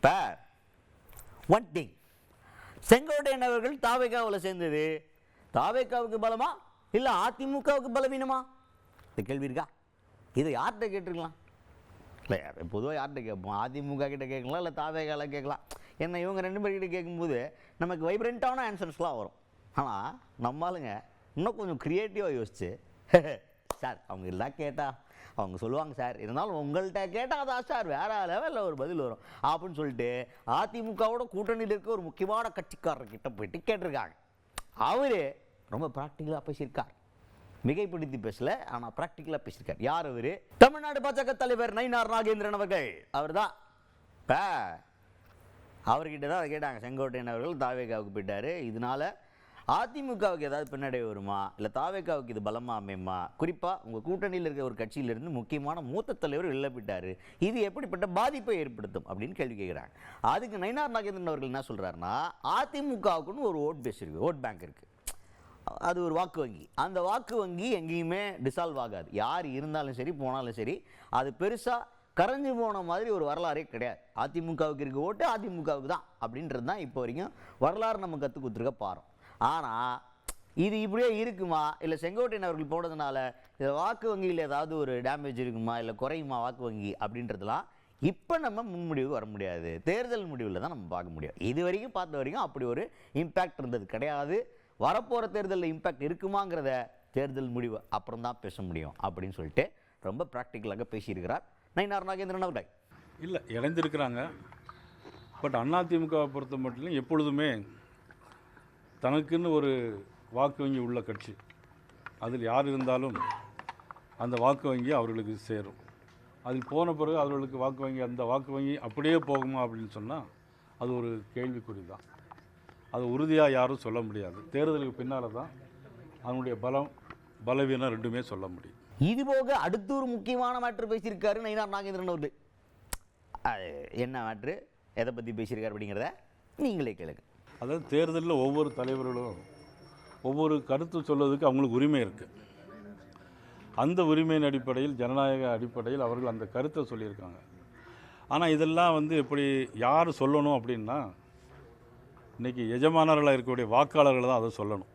இப்போ one thing, Sengottaiyan அவர்கள் தாவேகாவில் சேர்ந்தது தாவேகாவுக்கு பலமா இல்லை அதிமுகவுக்கு பலவீனமா? இந்த கேள்வி இருக்கா? இதை யார்கிட்ட கேட்டுருக்கலாம்? இல்லை பொதுவாக யார்கிட்ட கேட்போம்? அதிமுக கிட்ட கேட்கலாம், இல்லை தாவேகால கேட்கலாம். என்ன இவங்க 2 பேர்கிட்ட கேட்கும்போது நமக்கு வைப்ரண்ட்டான ஆன்சர்ஸ்லாம் வரும். ஆனால் நம்மளுங்க இன்னும் கொஞ்சம் க்ரியேட்டிவாக யோசிச்சு சார் அவங்க எல்லாம் கேட்டால் அவங்க சொல்லுவாங்க சார், இருந்தாலும் உங்கள்கிட்ட கேட்டால் அதான் சார் வேற லெவலில் ஒரு பதில் வரும் அப்படின்னு சொல்லிட்டு அதிமுகவோட கூட்டணியில் இருக்க ஒரு முக்கியமான கட்சிக்காரர்கிட்ட போயிட்டு கேட்டிருக்காங்க. அவரு ரொம்ப ப்ராக்டிக்கலாக பேசியிருக்கார். மிகைப்படுத்தி பேசல, ஆனால் ப்ராக்டிக்கலாக பேசியிருக்கார். யார் அவர்? தமிழ்நாடு பாஜக தலைவர் நயினார் நாகேந்திரன் அவர்கள். அவர் தான். இப்போ அவர்கிட்ட தான் அதை கேட்டாங்க. செங்கோட்டையன் அவர்கள் தாவேகாவுக்கு போயிட்டார், இதனால அதிமுகவுக்கு ஏதாவது பின்னடைவு வருமா, இல்லை தாவேகாவுக்கு இது பலமாக அமையுமா, குறிப்பாக உங்கள் கூட்டணியில் இருக்கிற ஒரு கட்சியிலிருந்து முக்கியமான மூத்த தலைவர் வெளில போயிட்டார், இது எப்படிப்பட்ட பாதிப்பை ஏற்படுத்தும் அப்படின்னு கேள்வி கேட்குறாங்க. அதுக்கு நயினார் நாகேந்திரன் அவர்கள் என்ன சொல்கிறாருன்னா, அதிமுகவுக்குன்னு ஒரு ஓட் பேஸ் இருக்குது, ஓட் பேங்க் இருக்குது, அது ஒரு வாக்கு வங்கி. அந்த வாக்கு வங்கி எங்கேயுமே டிசால்வ் ஆகாது. யார் இருந்தாலும் சரி போனாலும் சரி அது பெருசாக கரைஞ்சு போன மாதிரி ஒரு வரலாறே கிடையாது. அதிமுகவுக்கு இருக்க ஓட்டு அதிமுகவுக்கு தான் அப்படின்றது தான் இப்போ வரைக்கும் வரலாறு நம்ம கற்றுக் கொடுத்துருக்க பாரோம். ஆனால் இது இப்படியே இருக்குமா, இல்லை செங்கோட்டையன் அவர்கள் போனதுனால இதில் வாக்கு வங்கியில் ஏதாவது ஒரு டேமேஜ் இருக்குமா, இல்லை குறையுமா வாக்கு வங்கி அப்படின்றதுலாம் இப்போ நம்ம முன்முடிவுக்கு வர முடியாது. தேர்தல் முடிவில் தான் நம்ம பார்க்க முடியும். இது வரைக்கும் பார்த்த வரைக்கும் அப்படி ஒரு இம்பேக்ட் இருந்தது கிடையாது. வரப்போகிற தேர்தலில் இம்பேக்ட் இருக்குமாங்கிறத தேர்தல் முடிவு அப்புறம் தான் பேச முடியும் அப்படின்னு சொல்லிட்டு ரொம்ப ப்ராக்டிக்கலாக பேசியிருக்கிறார் நயினார் நாகேந்திரன் அவர்கள். இல்லை இணைந்திருக்கிறாங்க. பட் அதிமுகவை பொறுத்த மட்டும் எப்பொழுதுமே தனக்குன்னு ஒரு வாக்கு வங்கி உள்ள கட்சி, அதில் யார் இருந்தாலும் அந்த வாக்கு வங்கி அவர்களுக்கு சேரும். அதில் போன பிறகு அவர்களுக்கு வாக்கு வங்கி அந்த வாக்கு வங்கி அப்படியே போகுமா அப்படின்னு சொன்னால் அது ஒரு கேள்விக்குறி தான். அது உறுதியாக யாரும் சொல்ல முடியாது. தேர்தலுக்கு பின்னால் தான் அதனுடைய பலவீனம் ரெண்டுமே சொல்ல முடியும். இது போக அடுத்த ஒரு முக்கியமான மேட்ரு பேசியிருக்காரு நயினார் நாகேந்திரன் அவர்கள். என்ன மேட்ரு, எதை பற்றி பேசியிருக்காரு அப்படிங்கிறத நீங்களே கேளுங்க. அதாவது தேர்தலில் ஒவ்வொரு தலைவர்களும் ஒவ்வொரு கருத்து சொல்வதற்கு அவங்களுக்கு உரிமை இருக்குது. அந்த உரிமையின் அடிப்படையில், ஜனநாயக அடிப்படையில் அவர்கள் அந்த கருத்தை சொல்லியிருக்காங்க. ஆனால் இதெல்லாம் எப்படி யார் சொல்லணும் அப்படின்னா, இன்றைக்கி எஜமானர்களாக இருக்கக்கூடிய வாக்காளர்கள் தான் அதை சொல்லணும்.